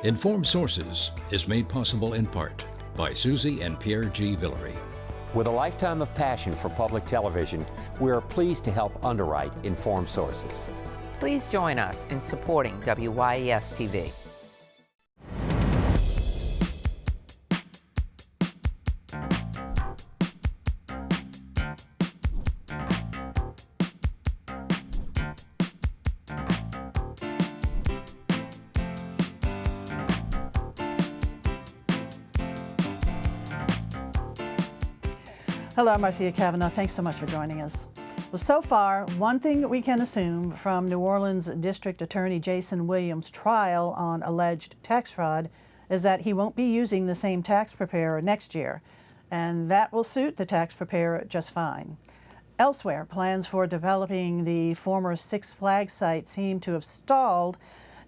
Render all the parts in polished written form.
Informed Sources is made possible in part by Susie and Pierre G. Villery. With a lifetime of passion for public television, we are pleased to help underwrite Informed Sources. Please join us in supporting WYES TV. Hello, I'm Marcia Cavanaugh. Thanks so much for joining us. Well, so far, one thing that we can assume from New Orleans District Attorney Jason Williams' trial on alleged tax fraud is that he won't be using the same tax preparer next year, and that will suit the tax preparer just fine. Elsewhere, plans for developing the former Six Flags site seem to have stalled,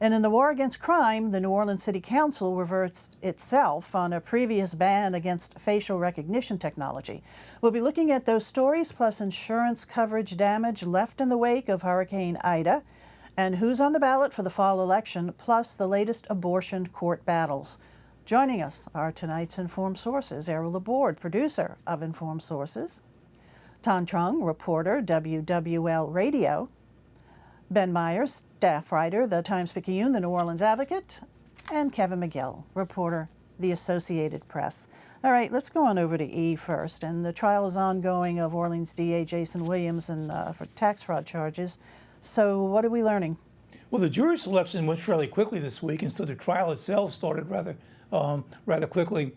and in the war against crime, the New Orleans City Council reversed itself on a previous ban against facial recognition technology. We'll be looking at those stories, plus insurance coverage damage left in the wake of Hurricane Ida, and who's on the ballot for the fall election, plus the latest abortion court battles. Joining us are tonight's Informed Sources, Errol Laborde, producer of Informed Sources, Thanh Truong, reporter, WWL Radio, Ben Myers, staff writer, the Times-Picayune, the New Orleans Advocate, and Kevin McGill, reporter, the Associated Press. All right, let's go on over to E first. And the trial is ongoing of Orleans DA Jason Williams for tax fraud charges. So what are we learning? Well, the jury selection went fairly quickly this week, and so the trial itself started rather quickly.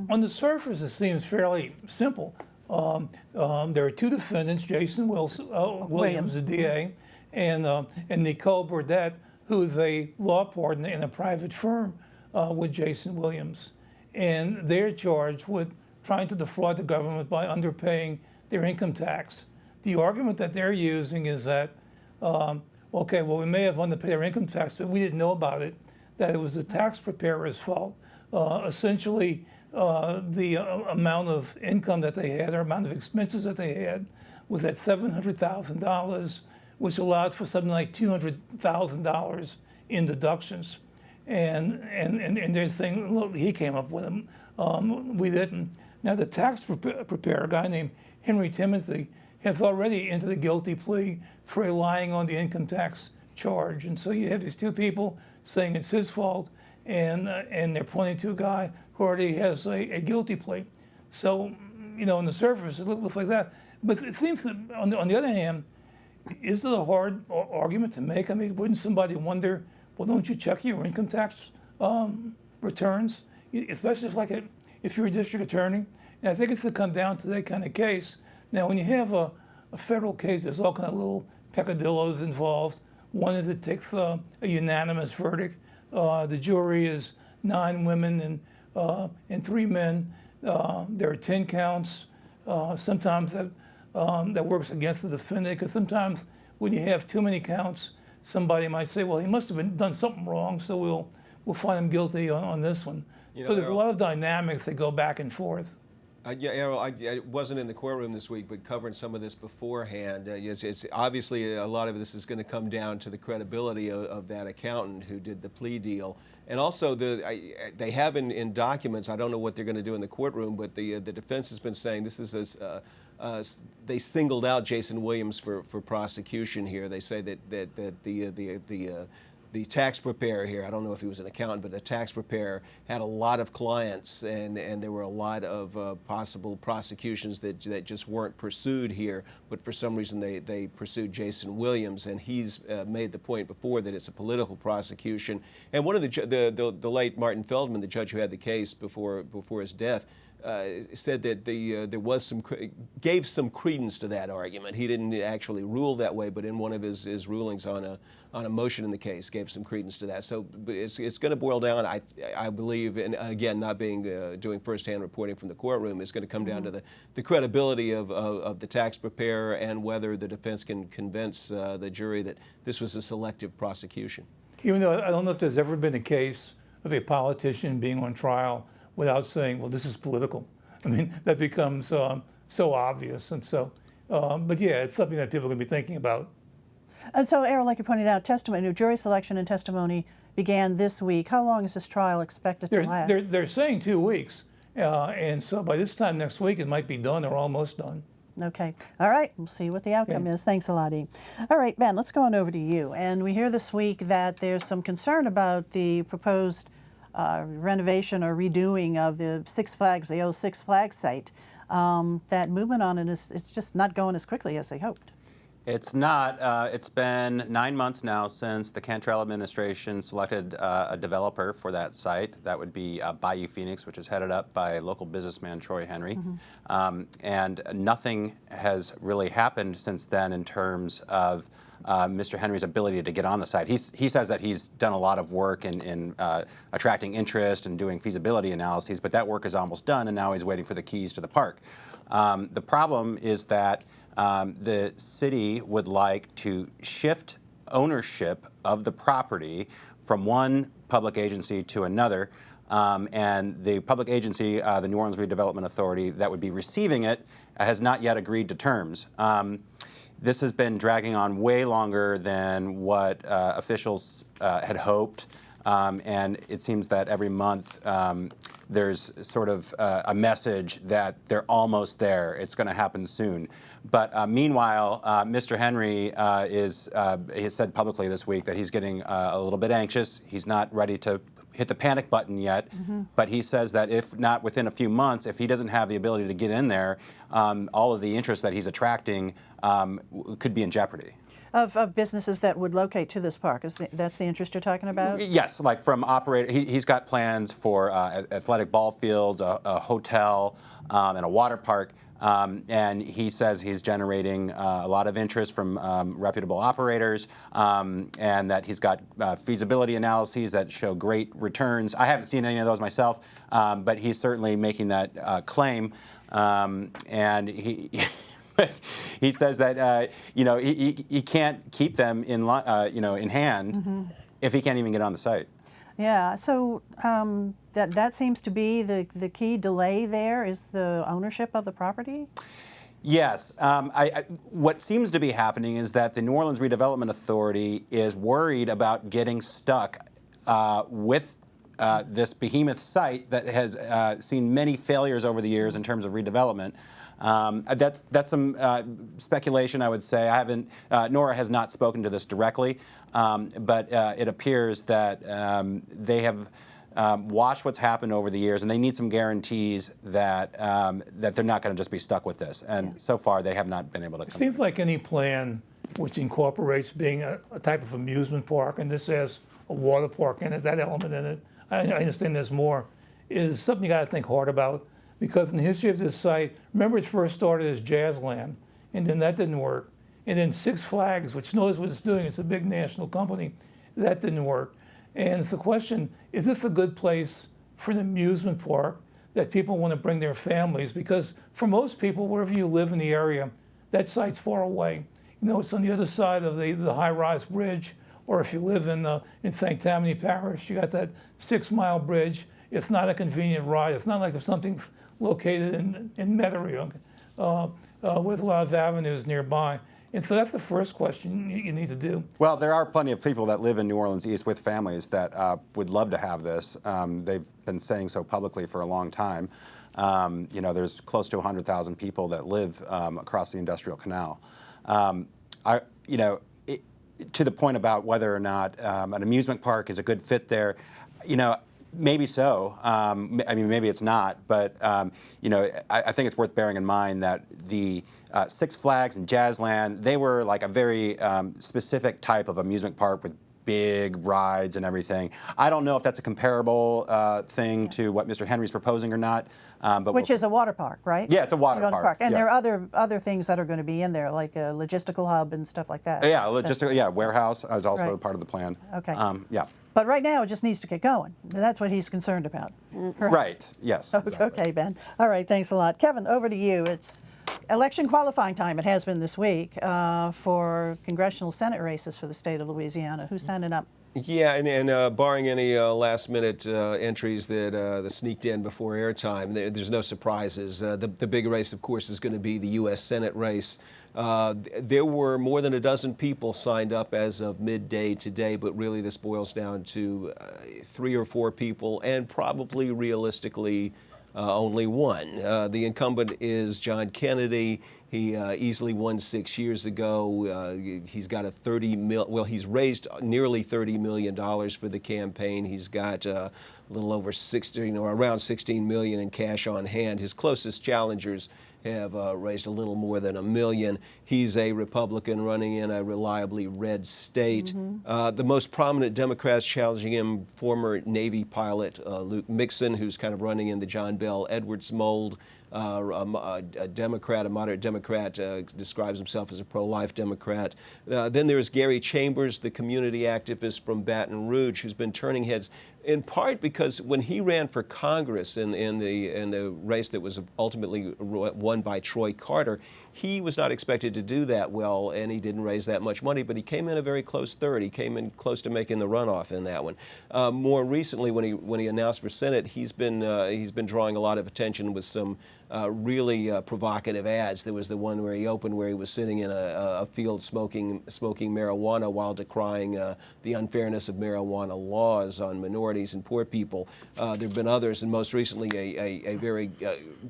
On the surface, it seems fairly simple. There are two defendants, Jason Williams, the DA, and Nicole Burdett, who is a law partner in a private firm with Jason Williams. And they're charged with trying to defraud the government by underpaying their income tax. The argument that they're using is that, okay, well, we may have underpaid our income tax, but we didn't know about it, that it was the tax preparer's fault. Essentially, the amount of income that they had, or amount of expenses that they had, was at $700,000, which allowed for something like $200,000 in deductions. And they're saying, look, he came up with them. We didn't. Now, the tax preparer, a guy named Henry Timothy, has already entered a guilty plea for lying on the income tax charge. And so you have these two people saying it's his fault, and they're pointing to a guy who already has a guilty plea. So, you know, on the surface, it looks like that. But it seems that, on the other hand, is it a hard argument to make? I mean, wouldn't somebody wonder, well, don't you check your income tax returns, especially if you're a district attorney? And I think it's to come down to that kind of case. Now, when you have a federal case, there's all kind of little peccadillos involved. One is it takes a unanimous verdict. The jury is 9 women and 3 men. There are 10 counts. Sometimes that works against the defendant, because sometimes when you have too many counts, somebody might say, well, he must have done something wrong, so we'll find him guilty on this one. So there's a lot of dynamics that go back and forth. Yeah, Errol, I wasn't in the courtroom this week, but covering some of this beforehand, it's obviously a lot of this is going to come down to the credibility of that accountant who did the plea deal. And also, they have in documents, I don't know what they're going to do in the courtroom, but the defense has been saying this is they singled out Jason Williams for prosecution here. They say that the tax preparer here, I don't know if he was an accountant, but the tax preparer had a lot of clients, and there were a lot of possible prosecutions that just weren't pursued here, but for some reason they pursued Jason Williams, and he's made the point before that it's a political prosecution. And one of the late Martin Feldman, the judge who had the case before his death, said that there was gave some credence to that argument. He didn't actually rule that way, but in one of his rulings on a motion in the case, gave some credence to that. So it's going to boil down, I believe, and again, not being doing firsthand reporting from the courtroom, is going to come down to the credibility of the tax preparer and whether the defense can convince the jury that this was a selective prosecution. Even though I don't know if there's ever been a case of a politician being on trial without saying, well, this is political. I mean, that becomes so obvious. And so, but yeah, it's something that people are going to be thinking about. And so, Errol, like you pointed out, jury selection and testimony began this week. How long is this trial expected to last? They're saying 2 weeks, and so by this time next week it might be done or almost done. Okay. All right. We'll see what the outcome is. Thanks a lot, E. All right, Ben, let's go on over to you. And we hear this week that there's some concern about the proposed renovation or redoing of the Six Flags, the old Six Flags site. That movement on it it's just not going as quickly as they hoped. It's not. It's been 9 months now since the Cantrell administration selected a developer for that site. That would be Bayou Phoenix, which is headed up by local businessman Troy Henry. And nothing has really happened since then in terms of Mr. Henry's ability to get on the site. He says that he's done a lot of work in attracting interest and doing feasibility analyses, but that work is almost done, and now he's waiting for the keys to the park. The problem is that the city would like to shift ownership of the property from one public agency to another, and the public agency, the New Orleans Redevelopment Authority, that would be receiving it, has not yet agreed to terms. This has been dragging on way longer than what officials had hoped, and it seems that every month there's sort of a message that they're almost there. It's going to happen soon. But meanwhile, Mr. Henry has said publicly this week that he's getting a little bit anxious. He's not ready to hit the panic button yet, but he says that if not within a few months, if he doesn't have the ability to get in there, all of the interest that he's attracting could be in jeopardy. Of businesses that would locate to this park. That's the interest you're talking about? Yes, like from operator. He's got plans for athletic ball fields, a hotel, and a water park. And he says he's generating a lot of interest from reputable operators, and that he's got feasibility analyses that show great returns. I haven't seen any of those myself, but he's certainly making that claim. And he says that he can't keep them in hand if he can't even get on the site. Yeah. So that seems to be the key delay there is the ownership of the property. Yes. What seems to be happening is that the New Orleans Redevelopment Authority is worried about getting stuck with this behemoth site that has seen many failures over the years in terms of redevelopment. That's some speculation, I would say. I haven't. Nora has not spoken to this directly, but it appears that they have watched what's happened over the years, and they need some guarantees that that they're not going to just be stuck with this. And so far, they have not been able to. It seems like any plan which incorporates being a type of amusement park, and this has a water park in it, that element in it. I understand there's more. Is something you got to think hard about. Because in the history of this site, remember it first started as Jazzland, and then that didn't work. And then Six Flags, which knows what it's doing, it's a big national company, that didn't work. And it's the question, is this a good place for an amusement park that people want to bring their families? Because for most people, wherever you live in the area, that site's far away. You know, it's on the other side of the high-rise bridge, or if you live in St. Tammany Parish, you got that 6-mile bridge. It's not a convenient ride. It's not like if something's located in Metairie, with a lot of avenues nearby. And so that's the first question you need to do. Well, there are plenty of people that live in New Orleans East with families that would love to have this. They've been saying so publicly for a long time. There's close to 100,000 people that live across the Industrial Canal. To the point about whether or not an amusement park is a good fit there, maybe so. Maybe it's not, but I think it's worth bearing in mind that the Six Flags and Jazzland, they were like a very specific type of amusement park with big rides and everything. I don't know if that's a comparable thing to what Mr. Henry's proposing or not. Which is a water park, right? Yeah, it's a water park. And there are other things that are going to be in there, like a logistical hub and stuff like that. Yeah, warehouse is also part of the plan. Okay. Yeah. But right now, it just needs to get going. That's what he's concerned about. Right, yes. Okay, Ben. All right, thanks a lot. Kevin, over to you. It's election qualifying time. It has been this week for congressional Senate races for the state of Louisiana. Who's signing up? Yeah, and barring any last-minute entries that sneaked in before airtime, there's no surprises. The big race, of course, is going to be the U.S. Senate race There were more than a dozen people signed up as of midday today, but really this boils down to 3 or 4 people, and probably realistically only one. The incumbent is John Kennedy. He easily won 6 years ago. He's got he's raised nearly $30 million for the campaign. He's got a little over 16 or around 16 million in cash on hand. His closest challengers have raised a little more than $1 million. He's a Republican running in a reliably red state. The most prominent Democrats challenging him, former Navy pilot Luke Mixon, who's kind of running in the John Bell Edwards mold. A Democrat, a moderate Democrat, describes himself as a pro-life Democrat. Then there's Gary Chambers, the community activist from Baton Rouge, who's been turning heads in part because when he ran for Congress in the race that was ultimately won by Troy Carter, he was not expected to do that well, and he didn't raise that much money, but he came in a very close third. He came in close to making the runoff in that one. More recently, when he announced for Senate, he's been drawing a lot of attention with some really provocative ads. There was the one where he opened where he was sitting in a field smoking marijuana while decrying the unfairness of marijuana laws on minorities and poor people. There have been others, and most recently a very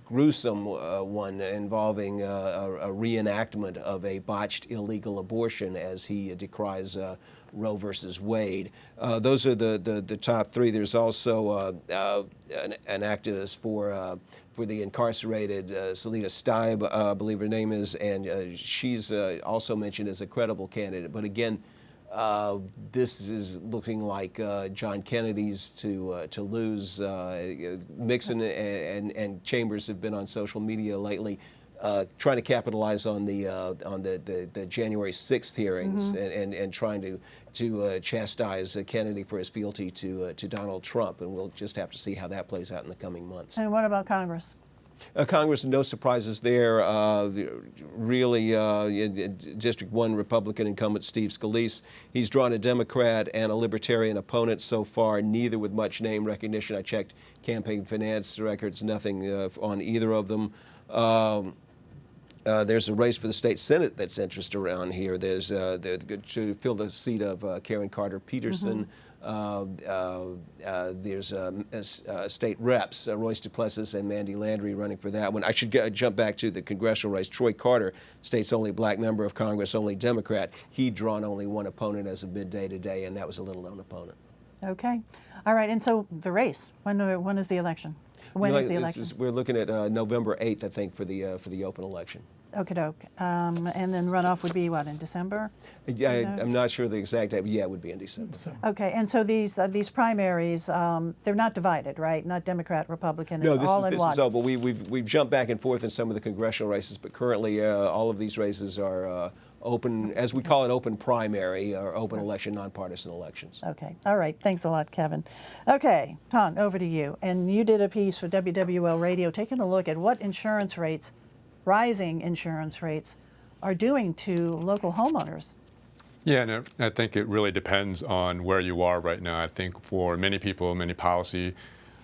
gruesome one involving a reenactment of a botched illegal abortion as he decries Roe versus Wade. Those are the top 3. There's also an activist for the incarcerated, Salita Steib, I believe her name is, and she's also mentioned as a credible candidate. But again, this is looking like John Kennedy's to lose. Mixon and Chambers have been on social media lately, trying to capitalize on the January 6th hearings and trying to chastise Kennedy for his fealty to Donald Trump, and we'll just have to see how that plays out in the coming months. And what about Congress? Congress, no surprises there. Really, District 1 Republican incumbent Steve Scalise, he's drawn a Democrat and a Libertarian opponent so far, neither with much name recognition. I checked campaign finance records, nothing on either of them. There's a race for the state senate that's interest around here. There's to fill the seat of Karen Carter Peterson. There's state reps, Royce Duplessis and Mandy Landry running for that one. I should jump back to the congressional race. Troy Carter, state's only black member of Congress, only Democrat. He'd drawn only one opponent as of midday today, and that was a little-known opponent. Okay. All right. And so the race, when is the election? When is the election? We're looking at November 8th, I think, for the open election. Okie doke. And then runoff would be what, in December? Yeah, I'm not sure the exact date, but yeah, it would be in December. Okay, and so these primaries, they're not divided, right? Not Democrat, Republican, no, it's all in one. No, this is all, but we've jumped back and forth in some of the congressional races, but currently all of these races are open, as we call it, open primary or open election, nonpartisan elections. Okay, all right, thanks a lot, Kevin. Okay, Tom, over to you. And you did a piece for WWL Radio taking a look at what insurance rates, rising insurance rates, are doing to local homeowners. Yeah, and I think it really depends on where you are right now. I think for many people, many policy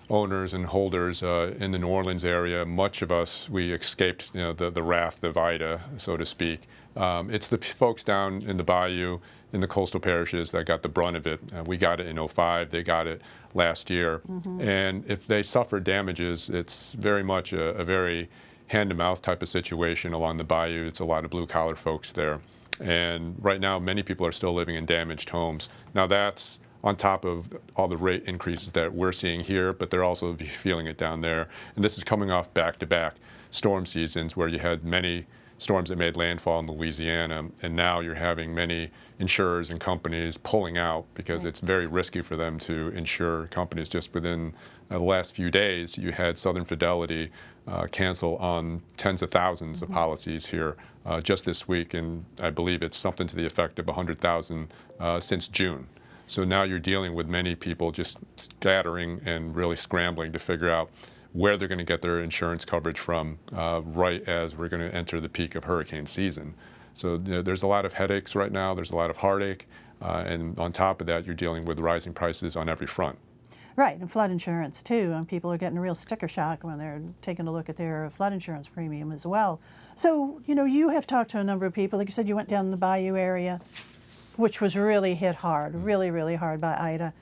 owners and holders in the New Orleans area, much of us, we escaped the wrath of Ida, so to speak. It's the folks down in the bayou, in the coastal parishes that got the brunt of it. We got it in 2005, they got it last year. And if they suffer damages, it's very much a very hand-to-mouth type of situation along the bayou. It's a lot of blue-collar folks there. And right now, many people are still living in damaged homes. Now that's on top of all the rate increases that we're seeing here, but they're also feeling it down there. And this is coming off back-to-back storm seasons where you had many storms that made landfall in Louisiana, and now you're having many insurers and companies pulling out because it's very risky for them to insure companies. Just within the last few days, you had Southern Fidelity cancel on tens of thousands of policies here just this week, and I believe it's something to the effect of 100,000 since June. So now you're dealing with many people just scattering and really scrambling to figure out where they're going to get their insurance coverage from right as we're going to enter the peak of hurricane season. So there's a lot of headaches right now, there's a lot of heartache, and on top of that, you're dealing with rising prices on every front. Right, and flood insurance too. And people are getting a real sticker shock when they're taking a look at their flood insurance premium as well. So, you have talked to a number of people. Like you said, you went down in the Bayou area, which was really hit hard, really, really hard by Ida.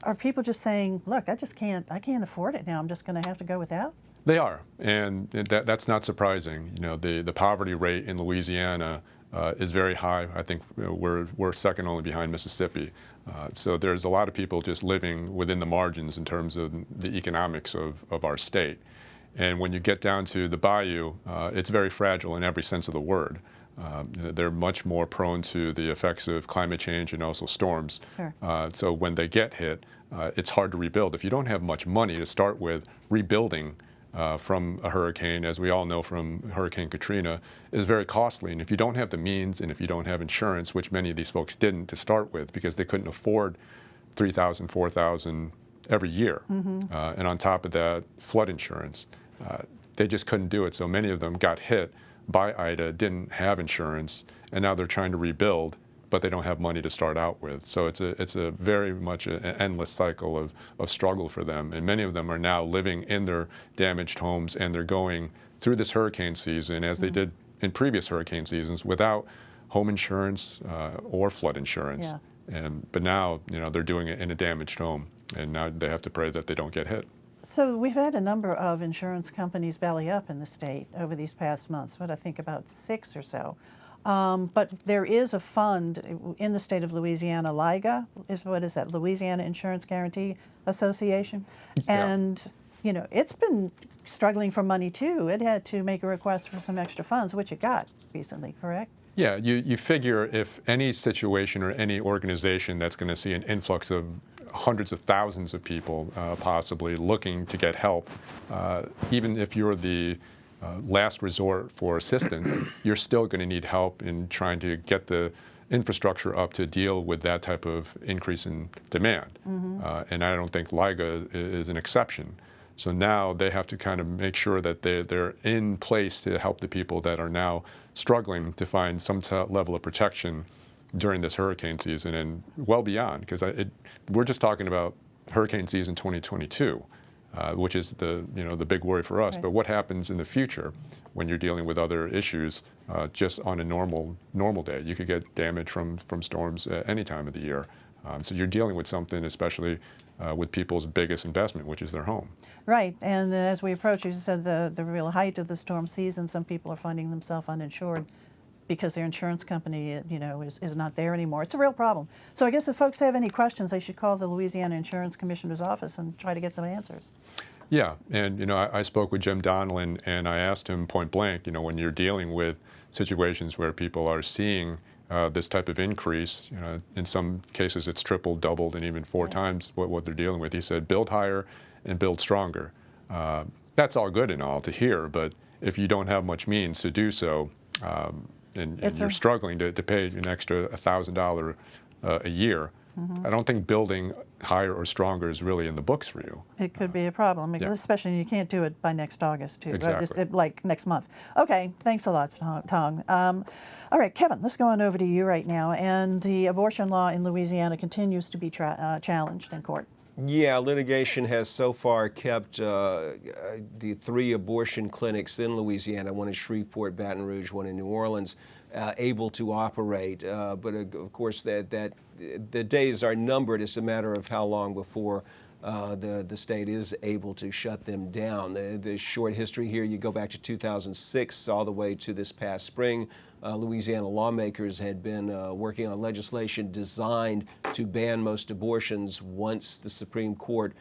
Are people just saying, look, I can't afford it now. I'm just going to have to go without? They are, and that's not surprising. The poverty rate in Louisiana is very high. I think we're second only behind Mississippi. So there's a lot of people just living within the margins in terms of the economics of our state. And when you get down to the Bayou, it's very fragile in every sense of the word. They're much more prone to the effects of climate change and also storms. Sure. So when they get hit, it's hard to rebuild. If you don't have much money to start with, rebuilding from a hurricane, as we all know from Hurricane Katrina, is very costly. And if you don't have the means and if you don't have insurance, which many of these folks didn't to start with because they couldn't afford $3,000, $4,000 every year, and on top of that, flood insurance, they just couldn't do it. So many of them got hit by Ida, didn't have insurance, and now they're trying to rebuild, but they don't have money to start out with. So it's a very much an endless cycle of struggle for them. And many of them are now living in their damaged homes, and they're going through this hurricane season, as they did in previous hurricane seasons, without home insurance or flood insurance. Yeah. But now, they're doing it in a damaged home, and now they have to pray that they don't get hit. So we've had a number of insurance companies belly up in the state over these past months, I think about 6 or so. But there is a fund in the state of Louisiana, LIGA, what is that, Louisiana Insurance Guarantee Association? And, it's been struggling for money too. It had to make a request for some extra funds, which it got recently, correct? Yeah, you figure if any situation or any organization that's going to see an influx of hundreds of thousands of people possibly looking to get help, even if you're the last resort for assistance, you're still going to need help in trying to get the infrastructure up to deal with that type of increase in demand. And I don't think LIGA is an exception. So now they have to kind of make sure that they're in place to help the people that are now struggling to find some level of protection during this hurricane season and well beyond, because we're just talking about hurricane season 2022, which is the big worry for us. Right. But what happens in the future when you're dealing with other issues just on a normal day? You could get damage from storms at any time of the year. So you're dealing with something, especially with people's biggest investment, which is their home. Right, and as we approach, as you said, the real height of the storm season, some people are finding themselves uninsured because their insurance company, is not there anymore. It's a real problem. So I guess if folks have any questions, they should call the Louisiana Insurance Commissioner's office and try to get some answers. Yeah, and I spoke with Jim Donnellan, and I asked him point blank, when you're dealing with situations where people are seeing this type of increase, in some cases it's tripled, doubled, and even 4 times what they're dealing with. He said, build higher and build stronger. That's all good and all to hear, but if you don't have much means to do so, and you're struggling to pay an extra $1,000 a year, I don't think building higher or stronger is really in the books for you. It could be a problem, because especially you can't do it by next August, too. Exactly. Like next month. Okay, thanks a lot, Tong. All right, Kevin, let's go on over to you right now. And the abortion law in Louisiana continues to be challenged in court. Yeah, litigation has so far kept the 3 abortion clinics in Louisiana, one in Shreveport, Baton Rouge, one in New Orleans, able to operate. But of course, the days are numbered. It's a matter of how long before the state is able to shut them down. The short history here, you go back to 2006 all the way to this past spring. Louisiana lawmakers had been working on legislation designed to ban most abortions once the Supreme Court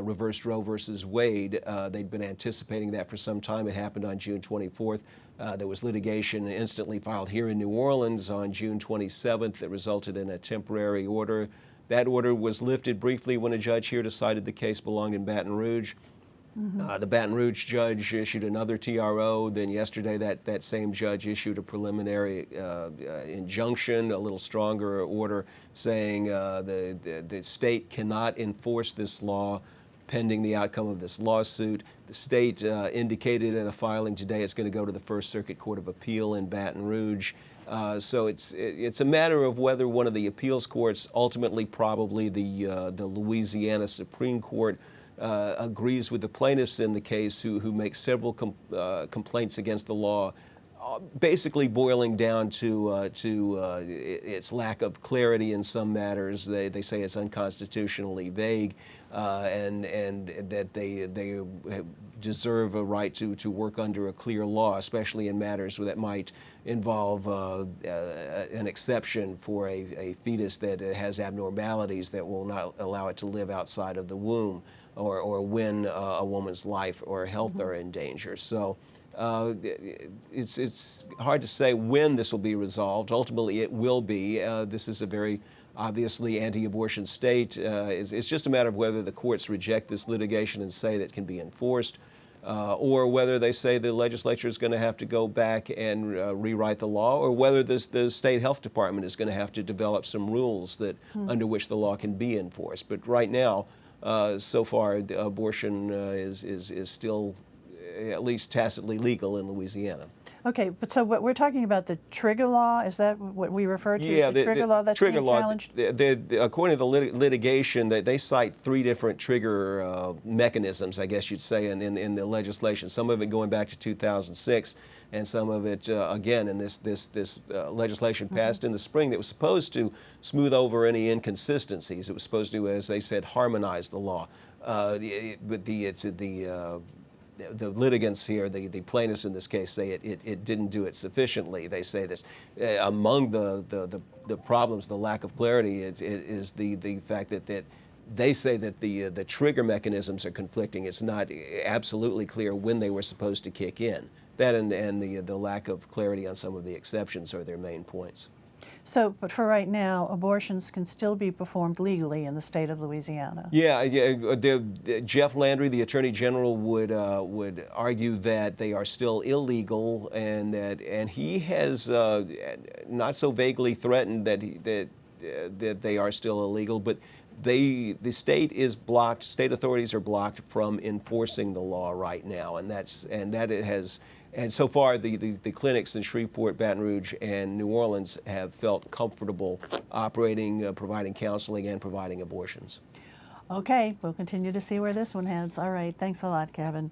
reversed Roe versus Wade. They'd been anticipating that for some time. It happened on June 24th. There was litigation instantly filed here in New Orleans on June 27th that resulted in a temporary order. That order was lifted briefly when a judge here decided the case belonged in Baton Rouge. The Baton Rouge judge issued another TRO. Then yesterday, that same judge issued a preliminary injunction, a little stronger order, saying the state cannot enforce this law pending the outcome of this lawsuit. The state indicated in a filing today it's going to go to the First Circuit Court of Appeal in Baton Rouge. So it's a matter of whether one of the appeals courts, ultimately probably the Louisiana Supreme Court, agrees with the plaintiffs in the case who make several complaints against the law, basically boiling down to its lack of clarity in some matters. They say it's unconstitutionally vague, and that they deserve a right to work under a clear law, especially in matters that might involve an exception for a fetus that has abnormalities that will not allow it to live outside of the womb, or when a woman's life or health are in danger. So it's hard to say when this will be resolved. Ultimately, it will be. This is a very obviously anti-abortion state. It's just a matter of whether the courts reject this litigation and say that it can be enforced, or whether they say the legislature is going to have to go back and rewrite the law, or whether the state health department is going to have to develop some rules that under which the law can be enforced. But right now, so far, abortion is still at least tacitly legal in Louisiana. Okay, but so what we're talking about, the trigger law, is that what we refer to? Yeah, the trigger law that's trigger being law, challenged? according to the litigation, they cite 3 different trigger mechanisms, I guess you'd say, in the legislation. Some of it going back to 2006, and some of it, again, in this legislation passed in the spring that was supposed to smooth over any inconsistencies. It was supposed to, as they said, harmonize the law. But the litigants here, the plaintiffs in this case, say it didn't do it sufficiently. They say this. Among the problems, the lack of clarity is the fact that they say that the trigger mechanisms are conflicting. It's not absolutely clear when they were supposed to kick in. That and the lack of clarity on some of the exceptions are their main points. So, but for right now, abortions can still be performed legally in the state of Louisiana. Yeah. Jeff Landry, the Attorney General, would argue that they are still illegal, and he has not so vaguely threatened that they are still illegal, but the state is blocked. State authorities are blocked from enforcing the law right now, and so far, the clinics in Shreveport, Baton Rouge, and New Orleans have felt comfortable operating, providing counseling, and providing abortions. Okay, we'll continue to see where this one heads. All right, thanks a lot, Kevin.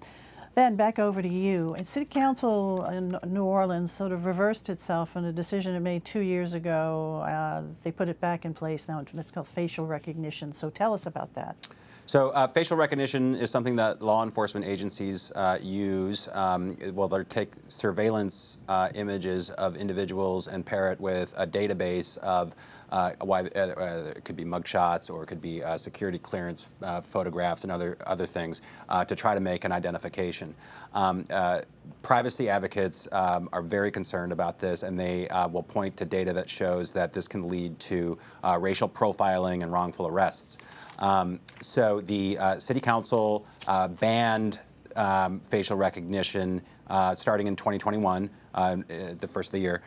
Ben, back over to you. City Council in New Orleans sort of reversed itself in a decision it made 2 years ago. They put it back in place now. It's called facial recognition. So tell us about that. So facial recognition is something that law enforcement agencies use. They'll take surveillance images of individuals and pair it with a database of it could be mugshots, or it could be security clearance photographs and other things to try to make an identification. Privacy advocates are very concerned about this, and they will point to data that shows that this can lead to racial profiling and wrongful arrests. So the City Council banned facial recognition starting in 2021, the first of the year.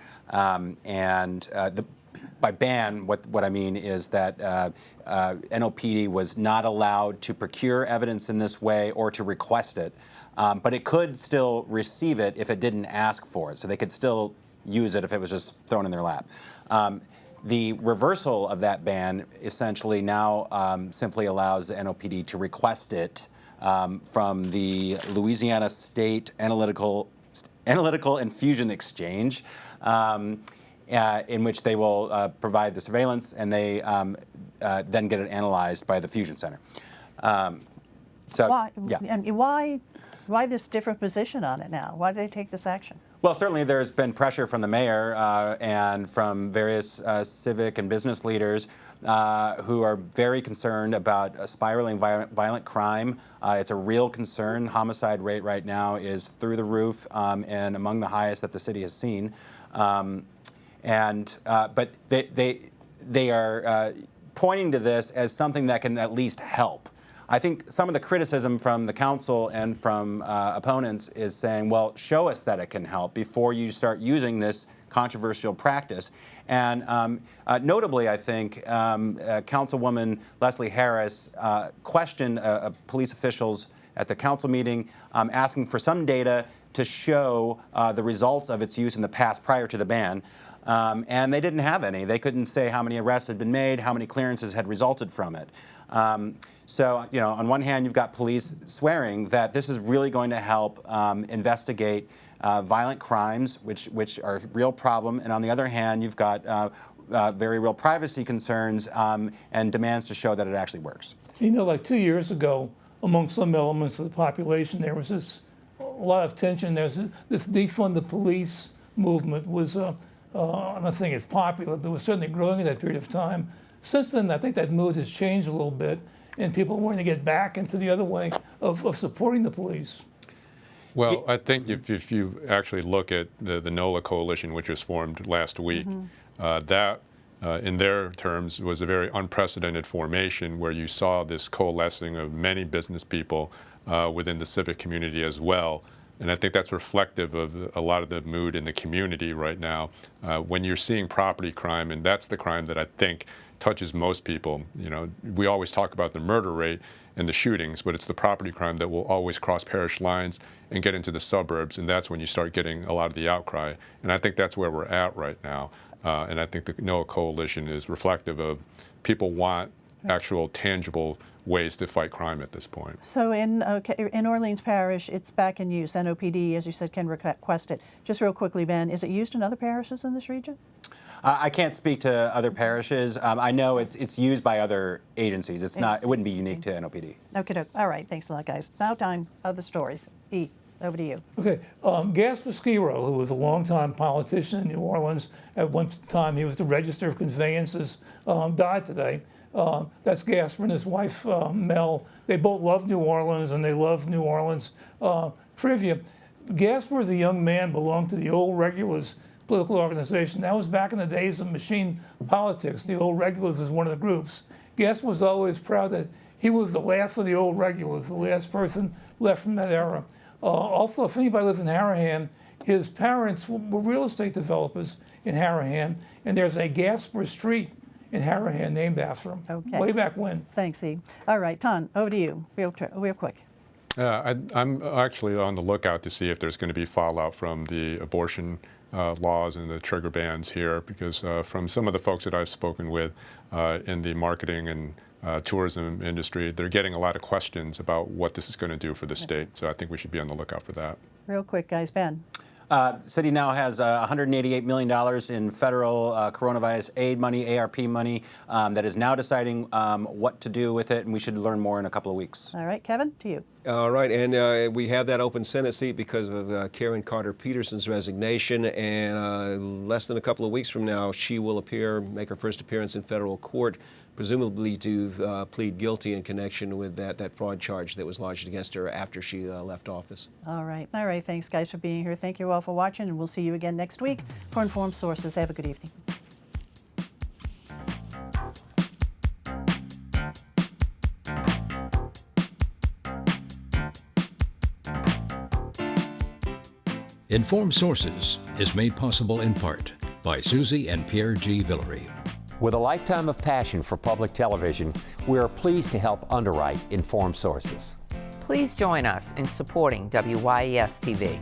By ban, what I mean is that NOPD was not allowed to procure evidence in this way or to request it, but it could still receive it if it didn't ask for it. So they could still use it if it was just thrown in their lap. The reversal of that ban essentially now simply allows the NOPD to request it from the Louisiana State Analytical and Fusion Exchange, in which they will provide the surveillance, and they then get it analyzed by the Fusion Center. Why this different position on it now? Why did they take this action? Well, certainly there's been pressure from the mayor and from various civic and business leaders who are very concerned about spiraling violent crime. It's a real concern. Homicide rate right now is through the roof and among the highest that the city has seen. But they are pointing to this as something that can at least help. I think some of the criticism from the council and from opponents is saying, well, show us that it can help before you start using this controversial practice. And notably, I think, Councilwoman Leslie Harris questioned police officials at the council meeting asking for some data to show the results of its use in the past prior to the ban. And they didn't have any. They couldn't say how many arrests had been made, how many clearances had resulted from it. So, you know, on one hand, you've got police swearing that this is really going to help investigate violent crimes, which are a real problem. And on the other hand, you've got very real privacy concerns and demands to show that it actually works. You know, like 2 years ago, among some elements of the population, there was a lot of tension. There's this defund the police movement was, I don't think it's popular, but it was certainly growing at that period of time. Since then, I think that mood has changed a little bit, and people are wanting to get back into the other way of supporting the police. Well, I think if you actually look at the NOLA coalition, which was formed last week, that in their terms was a very unprecedented formation where you saw this coalescing of many business people within the civic community as well. And I think that's reflective of a lot of the mood in the community right now. When you're seeing property crime, and that's the crime that I think touches most people. You know, we always talk about the murder rate and the shootings, but it's the property crime that will always cross parish lines and get into the suburbs, and that's when you start getting a lot of the outcry. And I think that's where we're at right now. And I think the NOLA coalition is reflective of people want actual tangible ways to fight crime at this point. So in Orleans Parish, it's back in use. NOPD, as you said, can request it. Just real quickly, Ben, is it used in other parishes in this region? I can't speak to other parishes. I know it's used by other agencies. It's not. It wouldn't be unique to NOPD. Okay. All right. Thanks a lot, guys. Now time other stories. E, over to you. Okay. Gasper Skiro, who was a longtime politician in New Orleans, at one time he was the Register of Conveyances, died today. That's Gasper and his wife, Mel. They both love New Orleans, and they love New Orleans trivia. Gasper, as a young man, belonged to the Old Regulars political organization. That was back in the days of machine politics. The Old Regulars was one of the groups. Gasper was always proud that he was the last of the Old Regulars, the last person left from that era. Also, if anybody lives in Harahan, his parents were real estate developers in Harahan, and there's a Gasper Street in Harahan named after him. Okay. Way back when. Thanks, E. All right, Ton, over to you, real quick. I'm actually on the lookout to see if there's going to be fallout from the abortion laws and the trigger bans here, because from some of the folks that I've spoken with in the marketing and tourism industry, they're getting a lot of questions about what this is going to do for the state. So I think we should be on the lookout for that. Real quick, guys. Ben. The city now has $188 million in federal coronavirus aid money, ARP money, that is now deciding what to do with it, and we should learn more in a couple of weeks. All right, Kevin, to you. All right, and we have that open Senate seat because of Karen Carter-Peterson's resignation, and less than a couple of weeks from now, she will make her first appearance in federal court, presumably to plead guilty in connection with that fraud charge that was lodged against her after she left office. All right. Thanks, guys, for being here. Thank you all for watching, and we'll see you again next week for Informed Sources. Have a good evening. Informed Sources is made possible in part by Susie and Pierre G. Villery. With a lifetime of passion for public television, we are pleased to help underwrite Informed Sources. Please join us in supporting WYES TV.